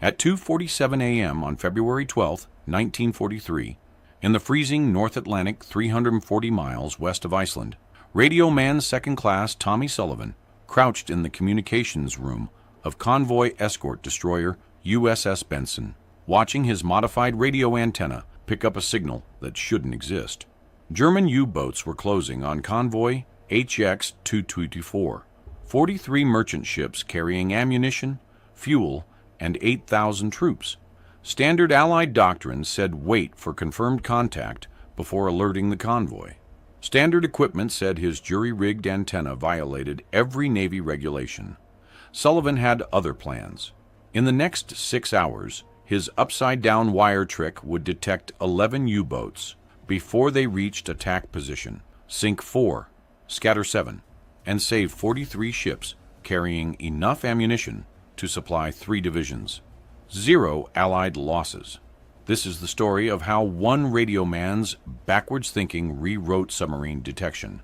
At 2:47 a.m. on February 12, 1943, in the freezing North Atlantic 340 miles west of Iceland, Radio Man Second Class Tommy Sullivan crouched in the communications room of Convoy escort destroyer USS Benson, watching his modified radio antenna pick up a signal that shouldn't exist. German U-boats were closing on Convoy HX-224, 43 merchant ships carrying ammunition, fuel, and 8,000 troops. Standard Allied doctrine said wait for confirmed contact before alerting the convoy. Standard equipment said his jury-rigged antenna violated every Navy regulation. Sullivan had other plans. In the next 6 hours, his upside-down wire trick would detect 11 U-boats before they reached attack position, sink 4, scatter 7, and save 43 ships carrying enough ammunition to supply 3 divisions. 0 Allied losses. This is the story of how one radio man's backwards thinking rewrote submarine detection,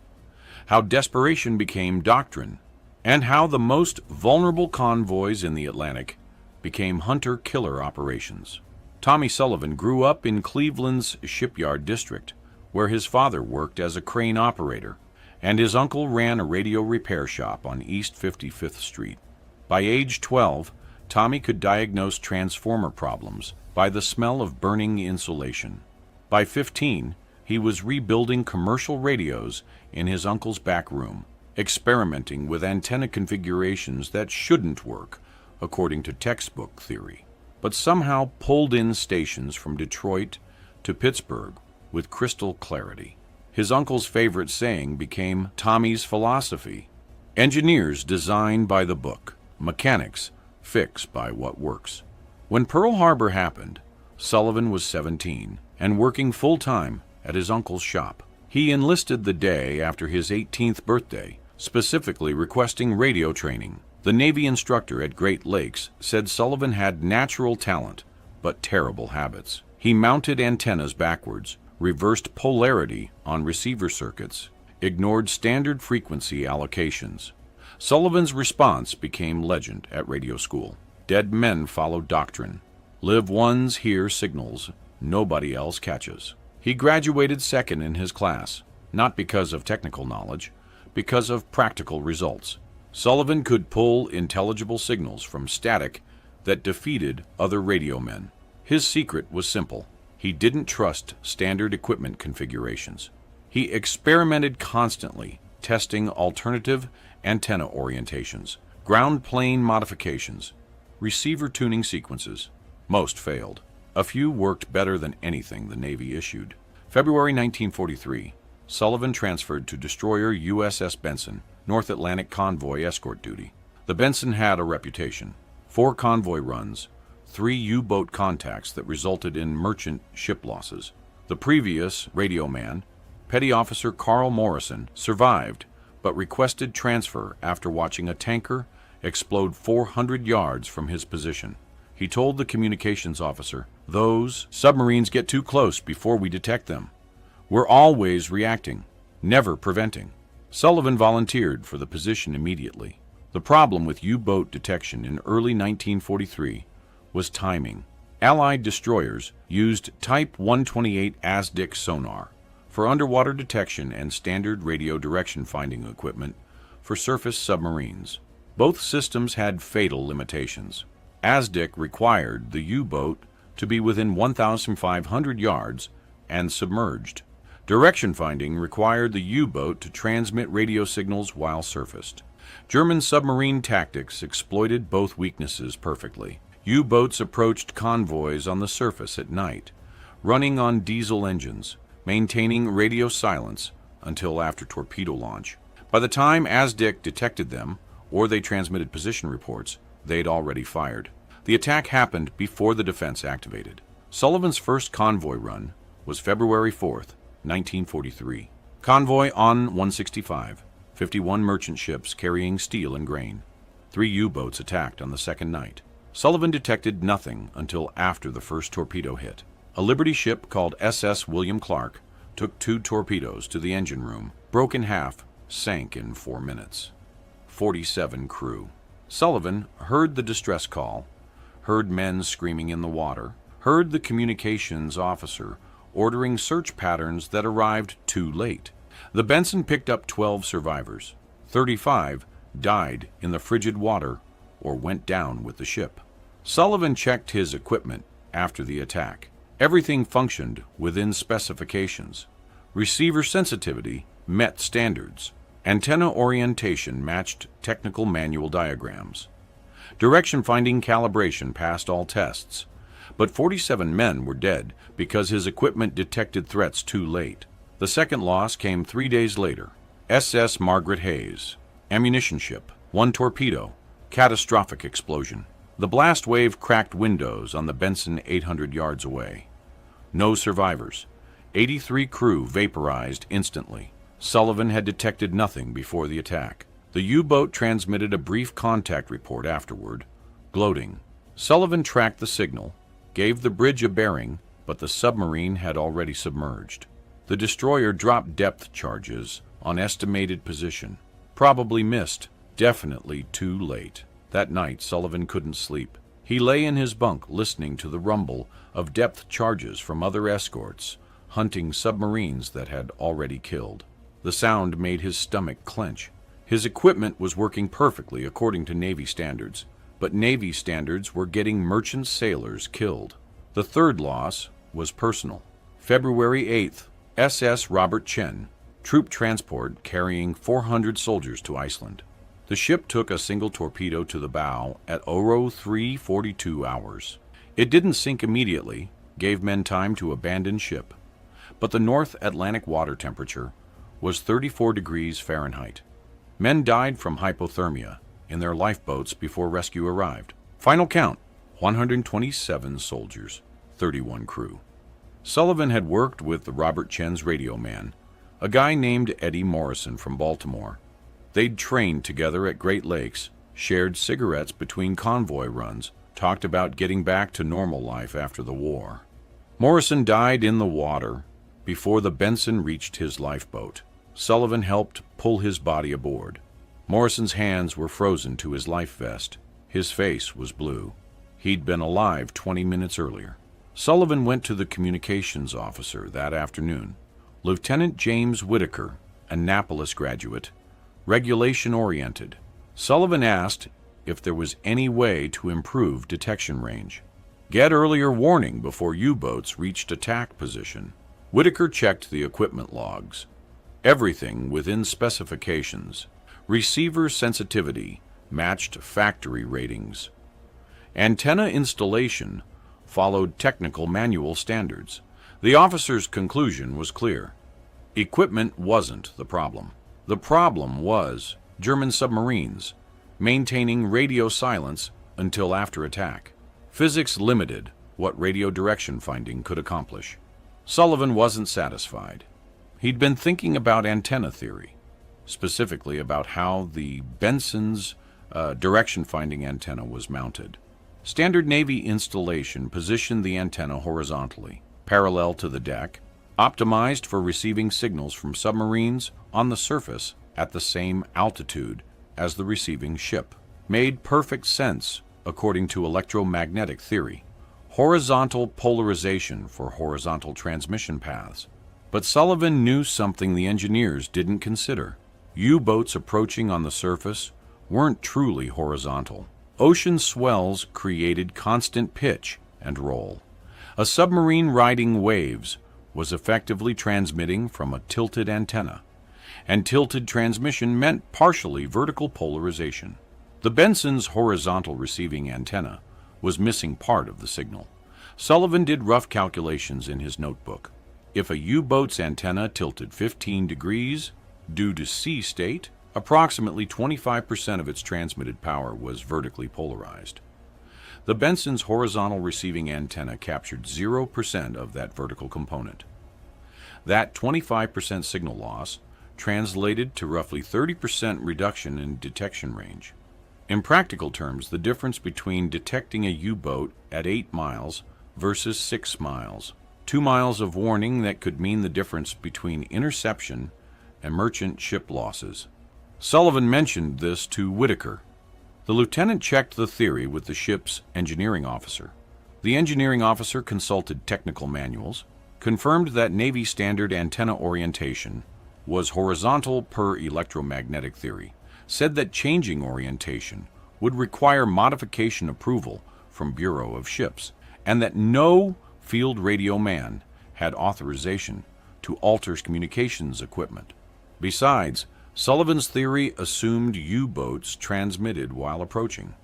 how desperation became doctrine, and how the most vulnerable convoys in the Atlantic became hunter-killer operations. Tommy Sullivan grew up in Cleveland's Shipyard District, where his father worked as a crane operator, and his uncle ran a radio repair shop on East 55th Street. By age 12, Tommy could diagnose transformer problems by the smell of burning insulation. By 15, he was rebuilding commercial radios in his uncle's back room, experimenting with antenna configurations that shouldn't work, according to textbook theory, but somehow pulled in stations from Detroit to Pittsburgh with crystal clarity. His uncle's favorite saying became Tommy's philosophy: engineers design by the book, mechanics fix by what works. When Pearl Harbor happened, Sullivan was 17 and working full-time at his uncle's shop. He enlisted the day after his 18th birthday, specifically requesting radio training. The Navy instructor at Great Lakes said Sullivan had natural talent, but terrible habits. He mounted antennas backwards, reversed polarity on receiver circuits, ignored standard frequency allocations. Sullivan's response became legend at radio school. Dead men follow doctrine. Live ones hear signals nobody else catches. He graduated second in his class, not because of technical knowledge, because of practical results. Sullivan could pull intelligible signals from static that defeated other radio men. His secret was simple. He didn't trust standard equipment configurations. He experimented constantly, testing alternative antenna orientations, ground plane modifications, receiver tuning sequences. Most failed. A few worked better than anything the Navy issued. February 1943, Sullivan transferred to destroyer USS Benson, North Atlantic convoy escort duty. The Benson had a reputation. 4 convoy runs, 3 U-boat contacts that resulted in merchant ship losses. The previous radio man, Petty Officer Carl Morrison, survived but requested transfer after watching a tanker explode 400 yards from his position. He told the communications officer, "Those submarines get too close before we detect them. We're always reacting, never preventing." Sullivan volunteered for the position immediately. The problem with U-boat detection in early 1943 was timing. Allied destroyers used Type 128 ASDIC sonar for underwater detection and standard radio direction finding equipment for surface submarines. Both systems had fatal limitations. ASDIC required the U-boat to be within 1,500 yards and submerged. Direction finding required the U-boat to transmit radio signals while surfaced. German submarine tactics exploited both weaknesses perfectly. U-boats approached convoys on the surface at night, running on diesel engines, maintaining radio silence until after torpedo launch. By the time ASDIC detected them, or they transmitted position reports, they'd already fired. The attack happened before the defense activated. Sullivan's first convoy run was February 4th, 1943. Convoy on 165, 51 merchant ships carrying steel and grain. 3 U-boats attacked on the second night. Sullivan detected nothing until after the first torpedo hit. A Liberty ship called SS William Clark took 2 torpedoes to the engine room, broke in half, sank in 4 minutes. 47 crew. Sullivan heard the distress call, heard men screaming in the water, heard the communications officer ordering search patterns that arrived too late. The Benson picked up 12 survivors. 35 died in the frigid water or went down with the ship. Sullivan checked his equipment after the attack. Everything functioned within specifications. Receiver sensitivity met standards. Antenna orientation matched technical manual diagrams. Direction finding calibration passed all tests. But 47 men were dead because his equipment detected threats too late. The second loss came 3 days later. SS Margaret Hayes. Ammunition ship. 1 torpedo. Catastrophic explosion. The blast wave cracked windows on the Benson 800 yards away. No survivors. 83 crew vaporized instantly. Sullivan had detected nothing before the attack. The U-boat transmitted a brief contact report afterward, gloating. Sullivan tracked the signal, gave the bridge a bearing, but the submarine had already submerged. The destroyer dropped depth charges on estimated position. Probably missed, definitely too late. That night, Sullivan couldn't sleep. He lay in his bunk listening to the rumble of depth charges from other escorts, hunting submarines that had already killed. The sound made his stomach clench. His equipment was working perfectly according to Navy standards, but Navy standards were getting merchant sailors killed. The third loss was personal. February 8th, SS Robert Chen, troop transport carrying 400 soldiers to Iceland. The ship took a single torpedo to the bow at 03:42 hours. It didn't sink immediately, gave men time to abandon ship. But the North Atlantic water temperature was 34 degrees Fahrenheit. Men died from hypothermia in their lifeboats before rescue arrived. Final count, 127 soldiers, 31 crew. Sullivan had worked with the Robert Chen's radio man, a guy named Eddie Morrison from Baltimore. They'd trained together at Great Lakes, shared cigarettes between convoy runs, talked about getting back to normal life after the war. Morrison died in the water before the Benson reached his lifeboat. Sullivan helped pull his body aboard. Morrison's hands were frozen to his life vest. His face was blue. He'd been alive 20 minutes earlier. Sullivan went to the communications officer that afternoon. Lieutenant James Whitaker, Annapolis graduate, regulation-oriented. Sullivan asked if there was any way to improve detection range. Get earlier warning before U-boats reached attack position. Whitaker checked the equipment logs. Everything within specifications. Receiver sensitivity matched factory ratings. Antenna installation followed technical manual standards. The officer's conclusion was clear. Equipment wasn't the problem. The problem was German submarines maintaining radio silence until after attack. Physics limited what radio direction finding could accomplish. Sullivan wasn't satisfied. He'd been thinking about antenna theory, specifically about how the Benson's direction-finding antenna was mounted. Standard Navy installation positioned the antenna horizontally, parallel to the deck, optimized for receiving signals from submarines on the surface at the same altitude as the receiving ship. Made perfect sense according to electromagnetic theory. Horizontal polarization for horizontal transmission paths. But Sullivan knew something the engineers didn't consider. U-boats approaching on the surface weren't truly horizontal. Ocean swells created constant pitch and roll. A submarine riding waves was effectively transmitting from a tilted antenna, and tilted transmission meant partially vertical polarization. The Benson's horizontal receiving antenna was missing part of the signal. Sullivan did rough calculations in his notebook. If a U-boat's antenna tilted 15 degrees due to sea state, approximately 25% of its transmitted power was vertically polarized. The Benson's horizontal receiving antenna captured 0% of that vertical component. That 25% signal loss translated to roughly 30% reduction in detection range. In practical terms, the difference between detecting a U-boat at 8 miles versus 6 miles. 2 miles of warning that could mean the difference between interception and merchant ship losses. Sullivan mentioned this to Whitaker. The lieutenant checked the theory with the ship's engineering officer. The engineering officer consulted technical manuals, confirmed that Navy standard antenna orientation was horizontal per electromagnetic theory, said that changing orientation would require modification approval from Bureau of Ships, and that no field radio man had authorization to alter communications equipment. Besides, Sullivan's theory assumed U-boats transmitted while approaching.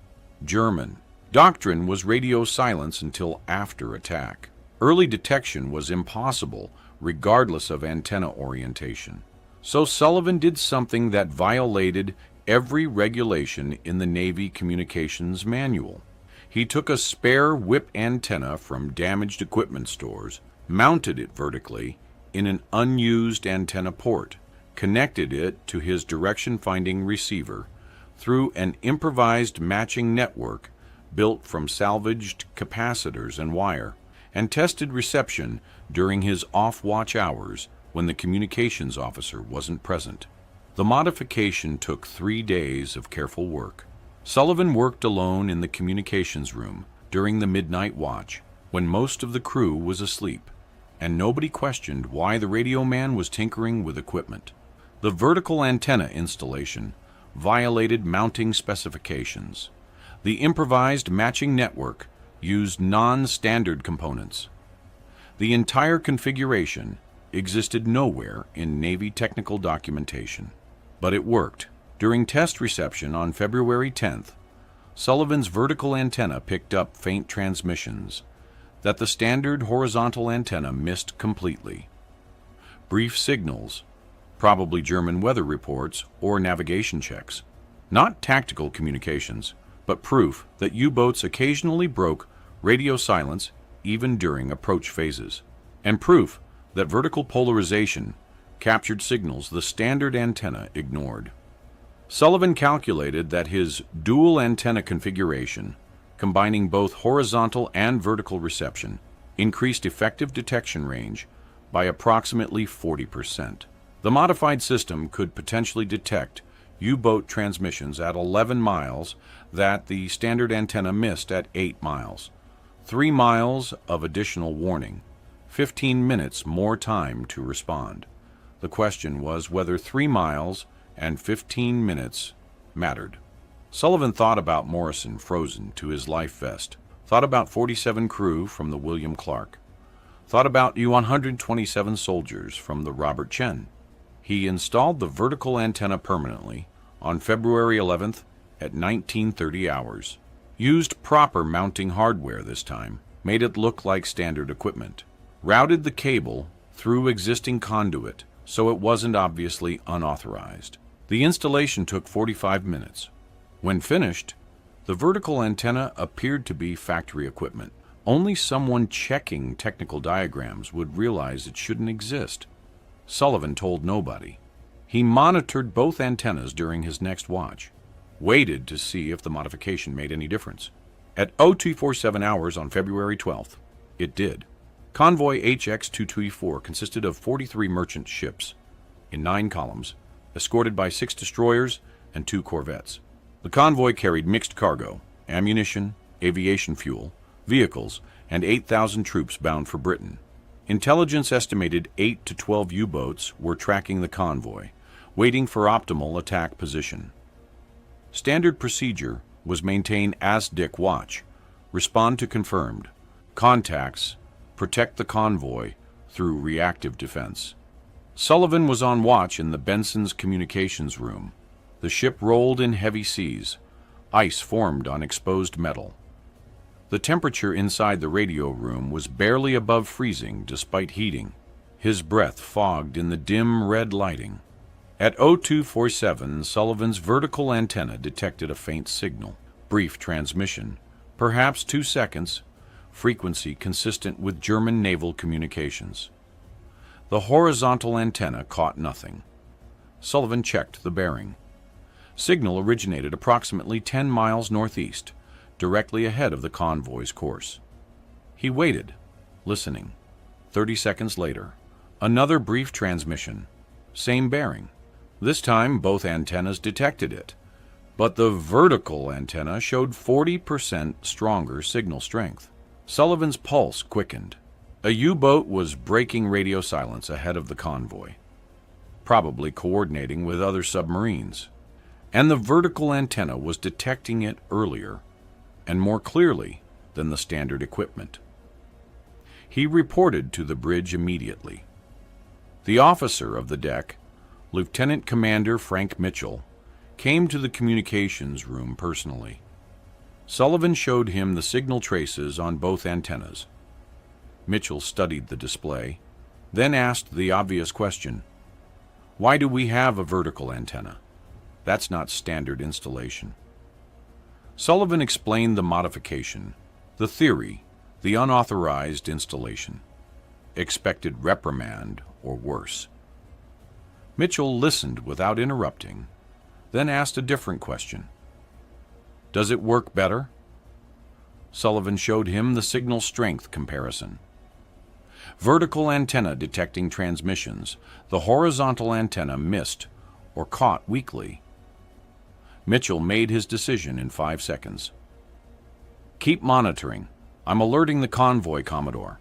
German doctrine was radio silence until after attack. Early detection was impossible regardless of antenna orientation. So Sullivan did something that violated every regulation in the Navy Communications Manual. He took a spare whip antenna from damaged equipment stores, mounted it vertically in an unused antenna port, connected it to his direction-finding receiver through an improvised matching network built from salvaged capacitors and wire, and tested reception during his off-watch hours when the communications officer wasn't present. The modification took 3 days of careful work. Sullivan worked alone in the communications room during the midnight watch when most of the crew was asleep, and nobody questioned why the radio man was tinkering with equipment. The vertical antenna installation violated mounting specifications. The improvised matching network used non-standard components. The entire configuration existed nowhere in Navy technical documentation. But it worked. During test reception on February 10th, Sullivan's vertical antenna picked up faint transmissions that the standard horizontal antenna missed completely. Brief signals, probably German weather reports or navigation checks. Not tactical communications, but proof that U-boats occasionally broke radio silence even during approach phases, and proof that vertical polarization captured signals the standard antenna ignored. Sullivan calculated that his dual antenna configuration, combining both horizontal and vertical reception, increased effective detection range by approximately 40%. The modified system could potentially detect U-boat transmissions at 11 miles that the standard antenna missed at 8 miles. 3 miles of additional warning, 15 minutes more time to respond. The question was whether 3 miles and 15 minutes mattered. Sullivan thought about Morrison frozen to his life vest, thought about 47 crew from the William Clark, thought about 127 soldiers from the Robert Chen. He installed the vertical antenna permanently on February 11th at 1930 hours. Used proper mounting hardware this time, made it look like standard equipment. Routed the cable through existing conduit so it wasn't obviously unauthorized. The installation took 45 minutes. When finished, the vertical antenna appeared to be factory equipment. Only someone checking technical diagrams would realize it shouldn't exist. Sullivan told nobody. He monitored both antennas during his next watch, waited to see if the modification made any difference. At 0247 hours on February 12th, it did. Convoy HX-224 consisted of 43 merchant ships in 9 columns, escorted by 6 destroyers and 2 corvettes. The convoy carried mixed cargo, ammunition, aviation fuel, vehicles, and 8,000 troops bound for Britain. Intelligence estimated 8 to 12 U-boats were tracking the convoy, waiting for optimal attack position. Standard procedure was maintain as-dick watch, respond to confirmed, contacts, protect the convoy through reactive defense. Sullivan was on watch in the Benson's communications room. The ship rolled in heavy seas. Ice formed on exposed metal. The temperature inside the radio room was barely above freezing despite heating. His breath fogged in the dim red lighting. At 0247, Sullivan's vertical antenna detected a faint signal. Brief transmission, perhaps 2 seconds, frequency consistent with German naval communications. The horizontal antenna caught nothing. Sullivan checked the bearing. Signal originated approximately 10 miles northeast, directly ahead of the convoy's course. He waited, listening. 30 seconds later, another brief transmission. Same bearing. This time, both antennas detected it. But the vertical antenna showed 40% stronger signal strength. Sullivan's pulse quickened. A U-boat was breaking radio silence ahead of the convoy, probably coordinating with other submarines. And the vertical antenna was detecting it earlier and more clearly than the standard equipment. He reported to the bridge immediately. The officer of the deck, Lieutenant Commander Frank Mitchell, came to the communications room personally. Sullivan showed him the signal traces on both antennas. Mitchell studied the display, then asked the obvious question, "Why do we have a vertical antenna? That's not standard installation." Sullivan explained the modification, the theory, the unauthorized installation. Expected reprimand or worse. Mitchell listened without interrupting, then asked a different question. "Does it work better?" Sullivan showed him the signal strength comparison. Vertical antenna detecting transmissions. The horizontal antenna missed or caught weakly. Mitchell made his decision in 5 seconds. "Keep monitoring. I'm alerting the convoy, Commodore."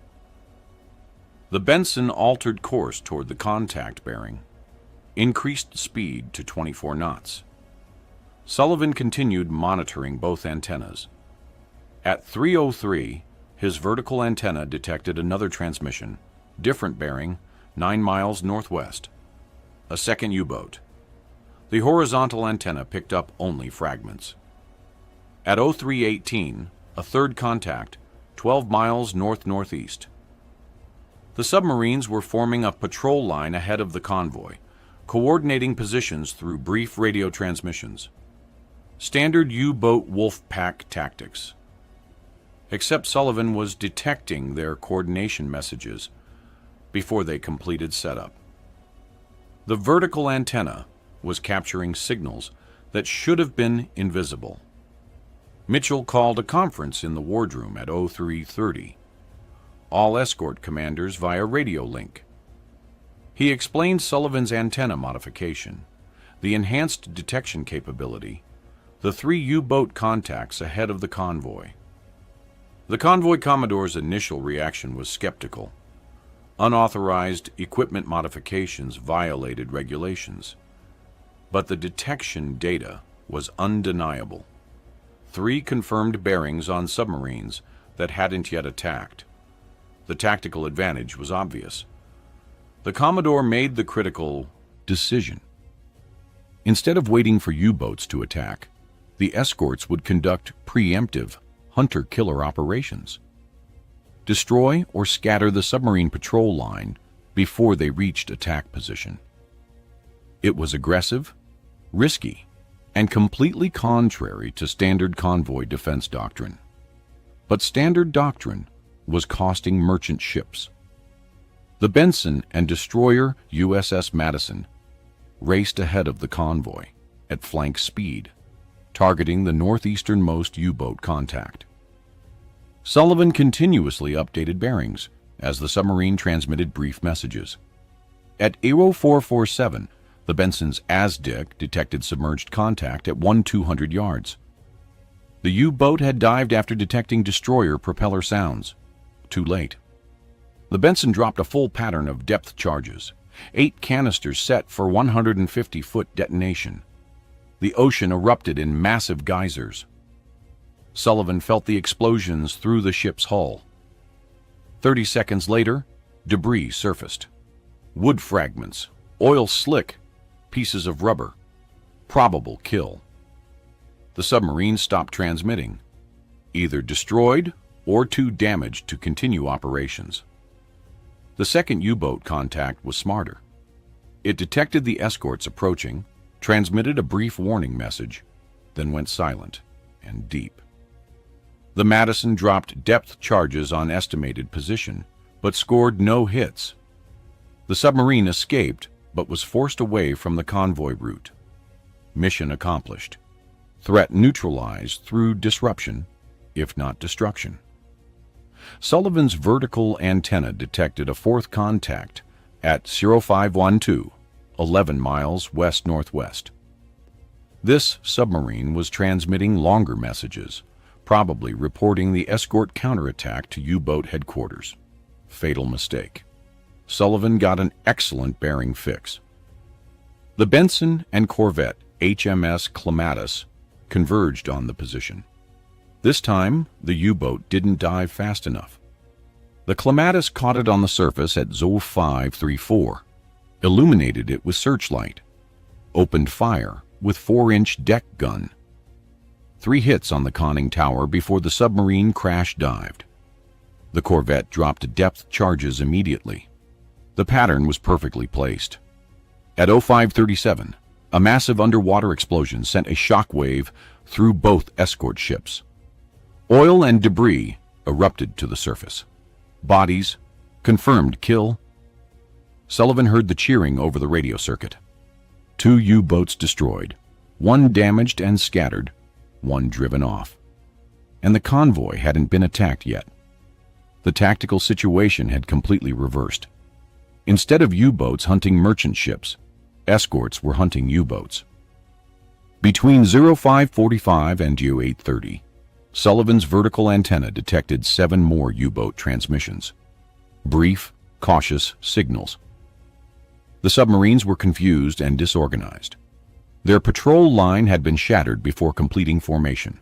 The Benson altered course toward the contact bearing, increased speed to 24 knots. Sullivan continued monitoring both antennas. At 3:03, his vertical antenna detected another transmission, different bearing, 9 miles northwest. A second U-boat. The horizontal antenna picked up only fragments. At 03:18, a third contact, 12 miles north-northeast. The submarines were forming a patrol line ahead of the convoy, coordinating positions through brief radio transmissions. Standard U-boat wolf pack tactics. Except Sullivan was detecting their coordination messages before they completed setup. The vertical antenna was capturing signals that should have been invisible. Mitchell called a conference in the wardroom at 03:30. All escort commanders via radio link. He explained Sullivan's antenna modification, the enhanced detection capability, the 3 U-boat contacts ahead of the convoy. The convoy commodore's initial reaction was skeptical. Unauthorized equipment modifications violated regulations. But the detection data was undeniable. 3 confirmed bearings on submarines that hadn't yet attacked. The tactical advantage was obvious. The Commodore made the critical decision. Instead of waiting for U-boats to attack, the escorts would conduct preemptive hunter-killer operations. Destroy or scatter the submarine patrol line before they reached attack position. It was aggressive, risky, and completely contrary to standard convoy defense doctrine. But standard doctrine was costing merchant ships. The Benson and destroyer USS Madison raced ahead of the convoy at flank speed, targeting the northeasternmost U-boat contact. Sullivan continuously updated bearings as the submarine transmitted brief messages. At 0447, the Benson's ASDIC detected submerged contact at 1,200 yards. The U-boat had dived after detecting destroyer propeller sounds. Too late. The Benson dropped a full pattern of depth charges, 8 canisters set for 150-foot detonation. The ocean erupted in massive geysers. Sullivan felt the explosions through the ship's hull. 30 seconds later, debris surfaced. Wood fragments, oil slick, pieces of rubber. Probable kill. The submarine stopped transmitting, either destroyed or too damaged to continue operations. The second U-boat contact was smarter. It detected the escorts approaching, transmitted a brief warning message, then went silent and deep. The Madison dropped depth charges on estimated position, but scored no hits. The submarine escaped, but was forced away from the convoy route. Mission accomplished. Threat neutralized through disruption, if not destruction. Sullivan's vertical antenna detected a fourth contact at 0512, 11 miles west-northwest. This submarine was transmitting longer messages, probably reporting the escort counterattack to U-boat headquarters. Fatal mistake. Sullivan got an excellent bearing fix. The Benson and corvette HMS Clematis converged on the position. This time, the U-boat didn't dive fast enough. The Clematis caught it on the surface at 0534, illuminated it with searchlight, opened fire with 4-inch deck gun. 3 hits on the conning tower before the submarine crash dived. The corvette dropped depth charges immediately. The pattern was perfectly placed. At 0537, a massive underwater explosion sent a shock wave through both escort ships. Oil and debris erupted to the surface. Bodies, confirmed kill. Sullivan heard the cheering over the radio circuit. 2 U-boats destroyed, 1 damaged and scattered, 1 driven off. And the convoy hadn't been attacked yet. The tactical situation had completely reversed. Instead of U-boats hunting merchant ships, escorts were hunting U-boats. Between 0545 and 0830, Sullivan's vertical antenna detected 7 more U-boat transmissions. Brief, cautious signals. The submarines were confused and disorganized. Their patrol line had been shattered before completing formation.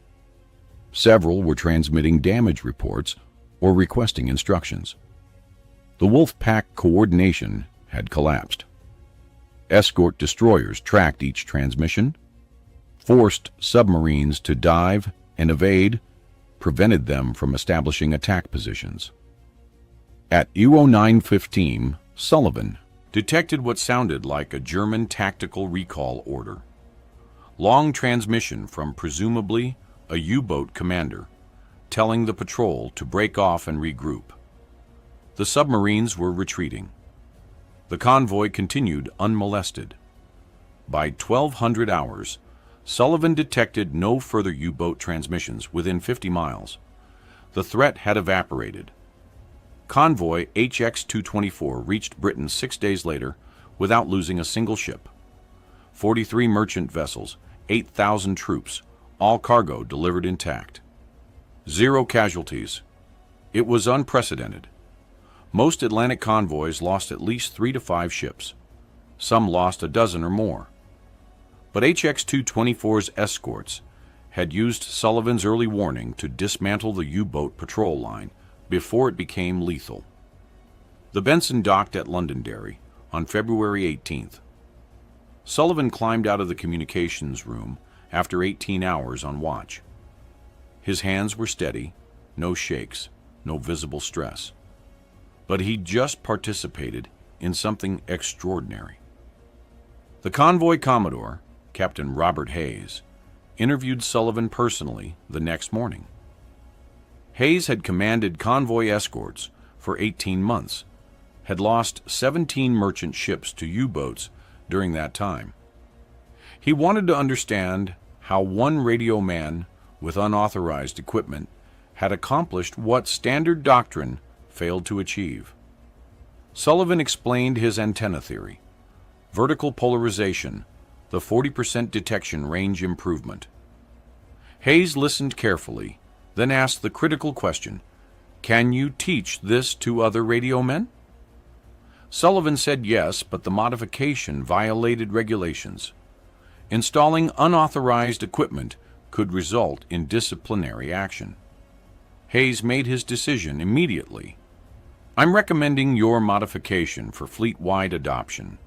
Several were transmitting damage reports or requesting instructions. The wolf pack coordination had collapsed. Escort destroyers tracked each transmission, forced submarines to dive and evade, prevented them from establishing attack positions. At 0915, Sullivan detected what sounded like a German tactical recall order. Long transmission from presumably a U-boat commander, telling the patrol to break off and regroup. The submarines were retreating. The convoy continued unmolested. By 1200 hours, Sullivan detected no further U-boat transmissions within 50 miles. The threat had evaporated. Convoy HX-224 reached Britain 6 days later without losing a single ship. 43 merchant vessels, 8,000 troops, all cargo delivered intact. 0 casualties. It was unprecedented. Most Atlantic convoys lost at least 3 to 5 ships. Some lost a dozen or more. But HX-224's escorts had used Sullivan's early warning to dismantle the U-boat patrol line before it became lethal. The Benson docked at Londonderry on February 18th. Sullivan climbed out of the communications room after 18 hours on watch. His hands were steady, no shakes, no visible stress. But he'd just participated in something extraordinary. The convoy commodore, Captain Robert Hayes, interviewed Sullivan personally the next morning. Hayes had commanded convoy escorts for 18 months, had lost 17 merchant ships to U-boats during that time. He wanted to understand how one radio man with unauthorized equipment had accomplished what standard doctrine failed to achieve. Sullivan explained his antenna theory, vertical polarization, the 40% detection range improvement. Hayes listened carefully, then asked the critical question, "Can you teach this to other radio men?" Sullivan said yes, but the modification violated regulations. Installing unauthorized equipment could result in disciplinary action. Hayes made his decision immediately. "I'm recommending your modification for fleet-wide adoption.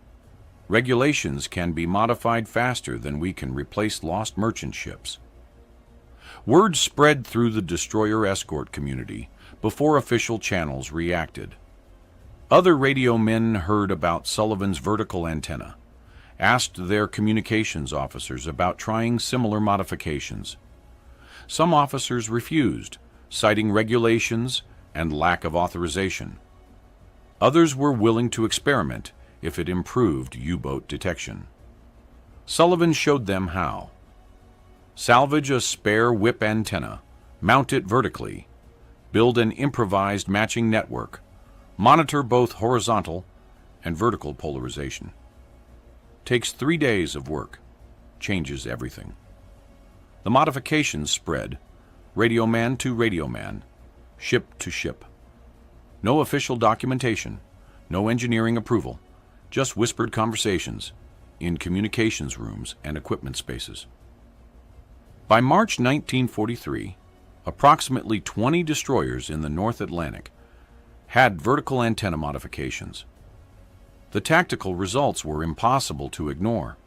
Regulations can be modified faster than we can replace lost merchant ships." Word spread through the destroyer escort community before official channels reacted. Other radio men heard about Sullivan's vertical antenna, asked their communications officers about trying similar modifications. Some officers refused, citing regulations and lack of authorization. Others were willing to experiment if it improved U-boat detection. Sullivan showed them how. Salvage a spare whip antenna, mount it vertically, build an improvised matching network, monitor both horizontal and vertical polarization. Takes 3 days of work. changes everything. The modifications spread, radio man to radio man, ship to ship. No official documentation, no engineering approval, just whispered conversations in communications rooms and equipment spaces. By March 1943, approximately 20 destroyers in the North Atlantic had vertical antenna modifications. The tactical results were impossible to ignore.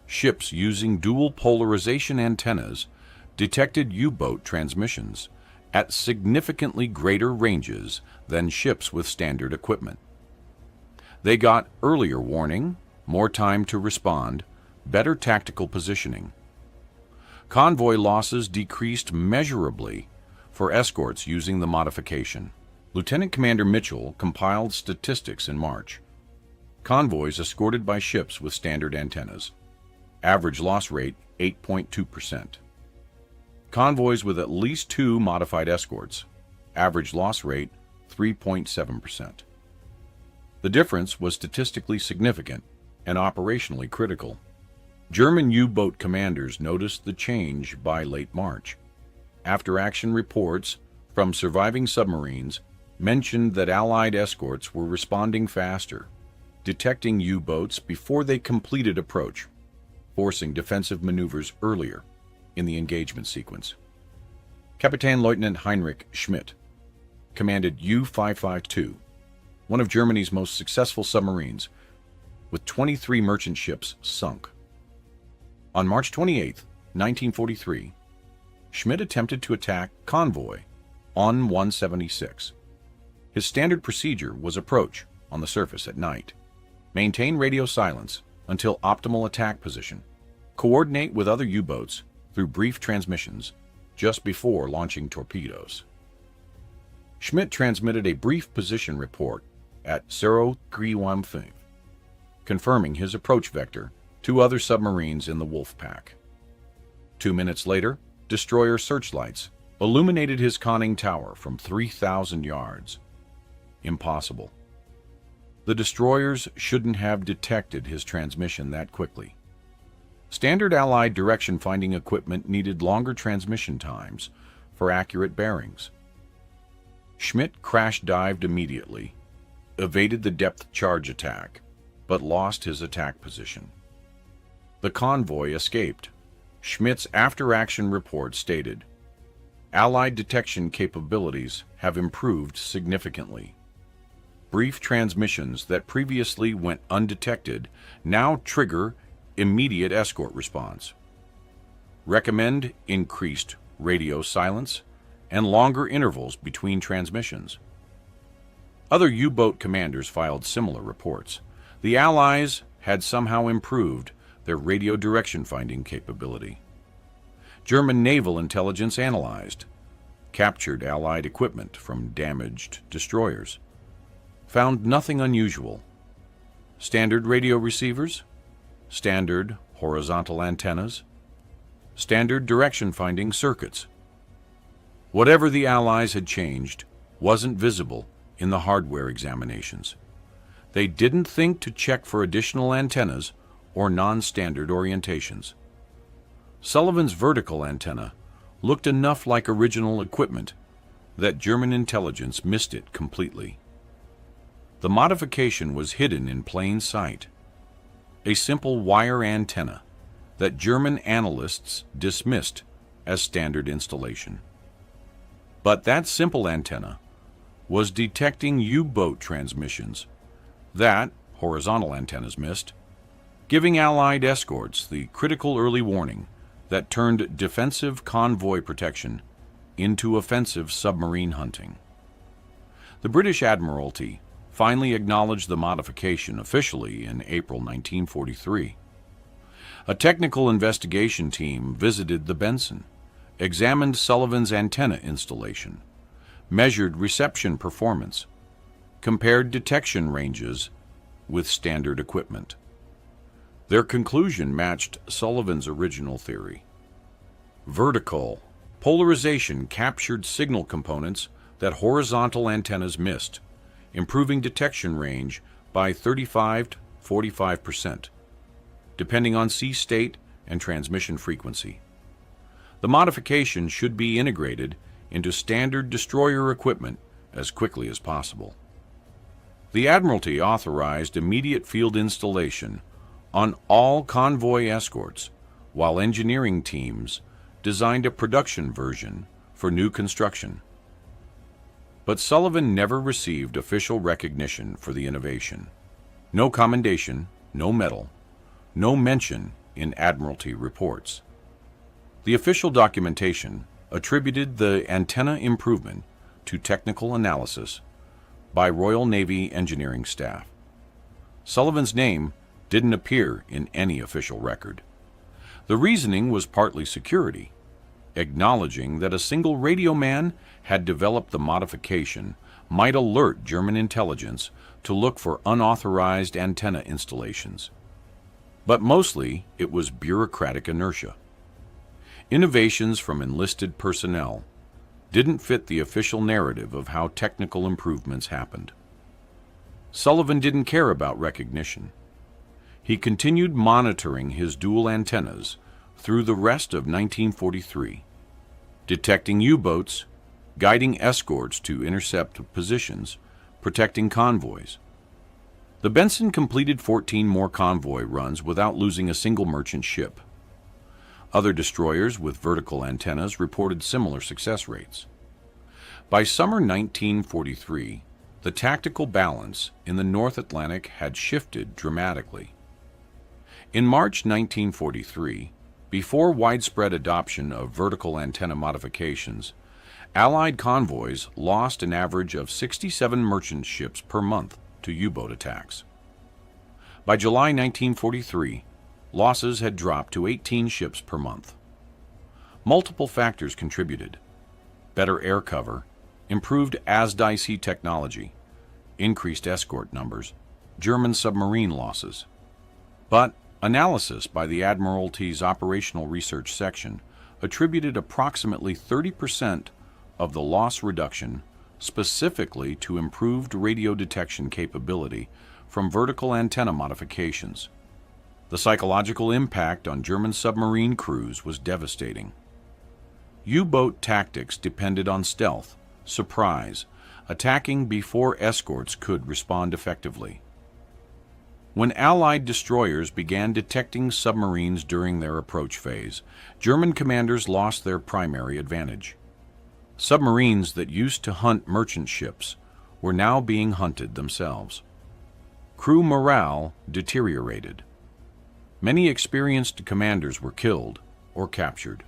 Ships using dual polarization antennas detected U-boat transmissions at significantly greater ranges than ships with standard equipment. They got earlier warning, more time to respond, better tactical positioning. Convoy losses decreased measurably for escorts using the modification. Lieutenant Commander Mitchell compiled statistics in March. Convoys escorted by ships with standard antennas. Average loss rate 8.2%. Convoys with at least 2 modified escorts. Average loss rate 3.7%. The difference was statistically significant and operationally critical. German U-boat commanders noticed the change by late March. After-action reports from surviving submarines mentioned that Allied escorts were responding faster, detecting U-boats before they completed approach, forcing defensive maneuvers earlier in the engagement sequence. Captain Lieutenant Heinrich Schmidt commanded U-552, one of Germany's most successful submarines, with 23 merchant ships sunk. On March 28, 1943, Schmidt attempted to attack Convoy on 176. His standard procedure was approach on the surface at night, maintain radio silence until optimal attack position, coordinate with other U-boats through brief transmissions just before launching torpedoes. Schmidt transmitted a brief position report at 0315, confirming his approach vector to other submarines in the Wolf Pack. 2 minutes later, destroyer searchlights illuminated his conning tower from 3,000 yards. Impossible. The destroyers shouldn't have detected his transmission that quickly. Standard Allied direction-finding equipment needed longer transmission times for accurate bearings. Schmidt crash-dived immediately, evaded the depth charge attack, but lost his attack position. The convoy escaped. Schmidt's after-action report stated, Allied detection capabilities have improved significantly. Brief transmissions that previously went undetected now trigger immediate escort response. Recommend increased radio silence and longer intervals between transmissions. Other U-boat commanders filed similar reports. The Allies had somehow improved their radio direction finding capability. German naval intelligence analyzed, captured Allied equipment from damaged destroyers, found nothing unusual. Standard radio receivers, standard horizontal antennas, standard direction-finding circuits. Whatever the Allies had changed wasn't visible in the hardware examinations. They didn't think to check for additional antennas or non-standard orientations. Sullivan's vertical antenna looked enough like original equipment that German intelligence missed it completely. The modification was hidden in plain sight. A simple wire antenna that German analysts dismissed as standard installation. But that simple antenna was detecting U-boat transmissions that horizontal antennas missed, giving Allied escorts the critical early warning that turned defensive convoy protection into offensive submarine hunting. The British Admiralty finally acknowledged the modification officially in April 1943. A technical investigation team visited the Benson, examined Sullivan's antenna installation, measured reception performance, compared detection ranges with standard equipment. Their conclusion matched Sullivan's original theory. Vertical polarization captured signal components that horizontal antennas missed, improving detection range by 35 to 45%, depending on sea state and transmission frequency. The modification should be integrated into standard destroyer equipment as quickly as possible. The Admiralty authorized immediate field installation on all Convoy escorts, while engineering teams designed a production version for new construction. But Sullivan never received official recognition for the innovation. No commendation, no medal, no mention in Admiralty reports. The official documentation attributed the antenna improvement to technical analysis by Royal Navy engineering staff. Sullivan's name didn't appear in any official record. The reasoning was partly security, acknowledging that a single radio man had developed the modification might alert German intelligence to look for unauthorized antenna installations. But mostly it was bureaucratic inertia. Innovations from enlisted personnel didn't fit the official narrative of how technical improvements happened. Sullivan didn't care about recognition. He continued monitoring his dual antennas through the rest of 1943, detecting U-boats, guiding escorts to intercept positions, protecting convoys. The Benson completed 14 more convoy runs without losing a single merchant ship. Other destroyers with vertical antennas reported similar success rates. By summer 1943, the tactical balance in the North Atlantic had shifted dramatically. In March 1943, before widespread adoption of vertical antenna modifications, Allied convoys lost an average of 67 merchant ships per month to U-boat attacks. By July 1943, losses had dropped to 18 ships per month. Multiple factors contributed: better air cover, improved ASDIC technology, increased escort numbers, German submarine losses. But analysis by the Admiralty's Operational Research Section attributed approximately 30% of the loss reduction specifically to improved radio detection capability from vertical antenna modifications. The psychological impact on German submarine crews was devastating. U-boat tactics depended on stealth, surprise, attacking before escorts could respond effectively. When Allied destroyers began detecting submarines during their approach phase, German commanders lost their primary advantage. Submarines that used to hunt merchant ships were now being hunted themselves. Crew morale deteriorated. Many experienced commanders were killed or captured.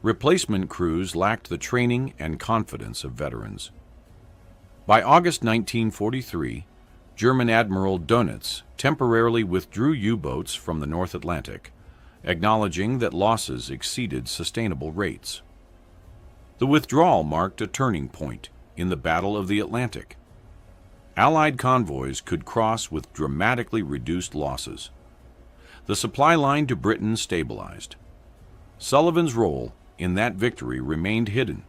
Replacement crews lacked the training and confidence of veterans. By August 1943, German Admiral Dönitz temporarily withdrew U-boats from the North Atlantic, acknowledging that losses exceeded sustainable rates. The withdrawal marked a turning point in the Battle of the Atlantic. Allied convoys could cross with dramatically reduced losses. The supply line to Britain stabilized. Sullivan's role in that victory remained hidden.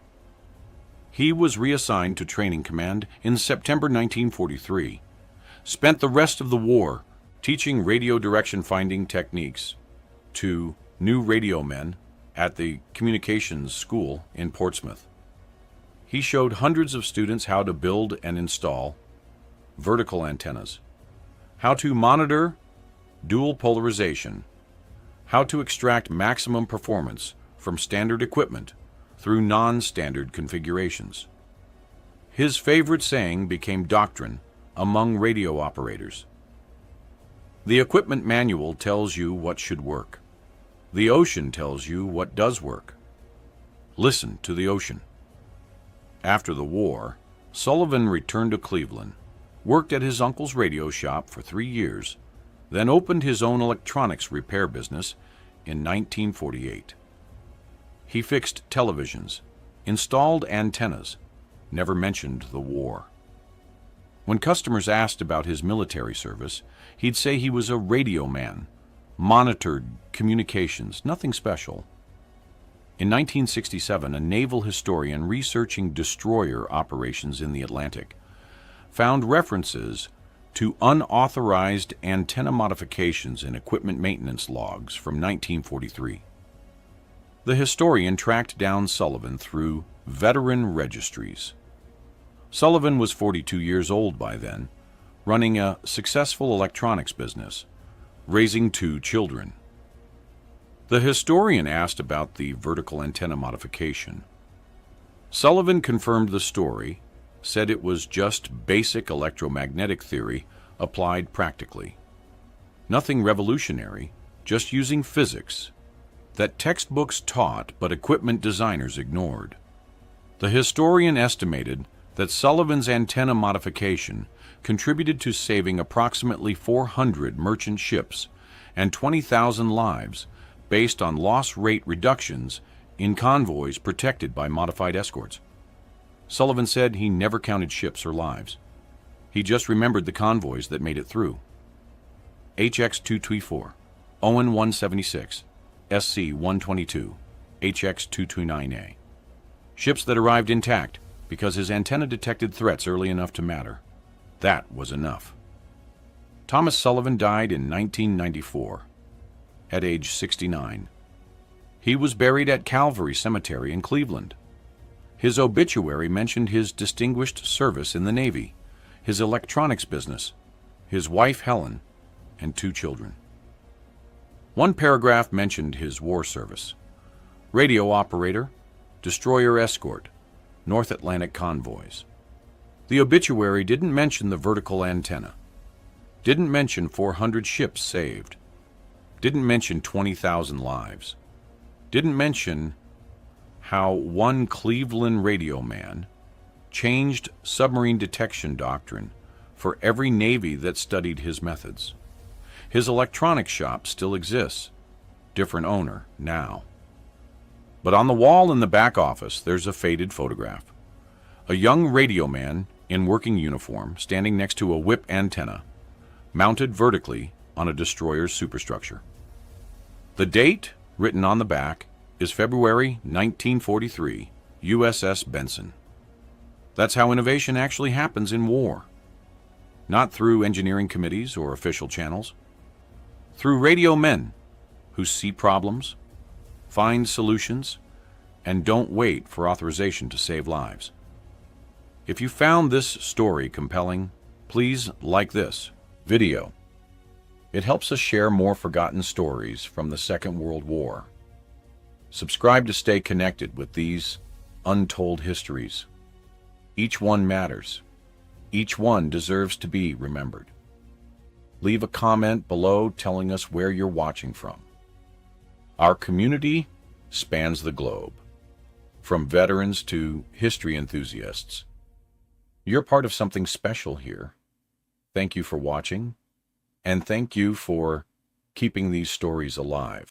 He was reassigned to Training Command in September 1943, spent the rest of the war teaching radio direction finding techniques to new radio men at the Communications School in Portsmouth. He showed hundreds of students how to build and install vertical antennas, how to monitor dual polarization, how to extract maximum performance from standard equipment through non-standard configurations. His favorite saying became doctrine among radio operators. The equipment manual tells you what should work. The ocean tells you what does work. Listen to the ocean. After the war, Sullivan returned to Cleveland, worked at his uncle's radio shop for 3 years, then opened his own electronics repair business in 1948. He fixed televisions, installed antennas, never mentioned the war. When customers asked about his military service, he'd say he was a radio man, monitored communications, nothing special. In 1967, a naval historian researching destroyer operations in the Atlantic found references to unauthorized antenna modifications and equipment maintenance logs from 1943. The historian tracked down Sullivan through veteran registries. Sullivan was 42 years old by then, running a successful electronics business, raising 2 children. The historian asked about the vertical antenna modification. Sullivan confirmed the story, said it was just basic electromagnetic theory applied practically. Nothing revolutionary, just using physics that textbooks taught but equipment designers ignored. The historian estimated that Sullivan's antenna modification contributed to saving approximately 400 merchant ships and 20,000 lives based on loss rate reductions in convoys protected by modified escorts. Sullivan said he never counted ships or lives. He just remembered the convoys that made it through. HX-224, Owen 176, SC 122, HX 229A. Ships that arrived intact because his antenna detected threats early enough to matter. That was enough. Thomas Sullivan died in 1994, at age 69. He was buried at Calvary Cemetery in Cleveland. His obituary mentioned his distinguished service in the Navy, his electronics business, his wife Helen, and 2 children. One paragraph mentioned his war service: radio operator, destroyer escort, North Atlantic convoys. The obituary didn't mention the vertical antenna, didn't mention 400 ships saved, didn't mention 20,000 lives, didn't mention how one Cleveland radio man changed submarine detection doctrine for every Navy that studied his methods. His electronics shop still exists, different owner now. But on the wall in the back office, there's a faded photograph. A young radio man in working uniform standing next to a whip antenna, mounted vertically on a destroyer's superstructure. The date, written on the back, is February 1943, USS Benson. That's how innovation actually happens in war. Not through engineering committees or official channels. Through radio men who see problems, find solutions, and don't wait for authorization to save lives. If you found this story compelling, please like this video. It helps us share more forgotten stories from the Second World War. Subscribe to stay connected with these untold histories. Each one matters. Each one deserves to be remembered. Leave a comment below telling us where you're watching from. Our community spans the globe, from veterans to history enthusiasts. You're part of something special here. Thank you for watching, and thank you for keeping these stories alive.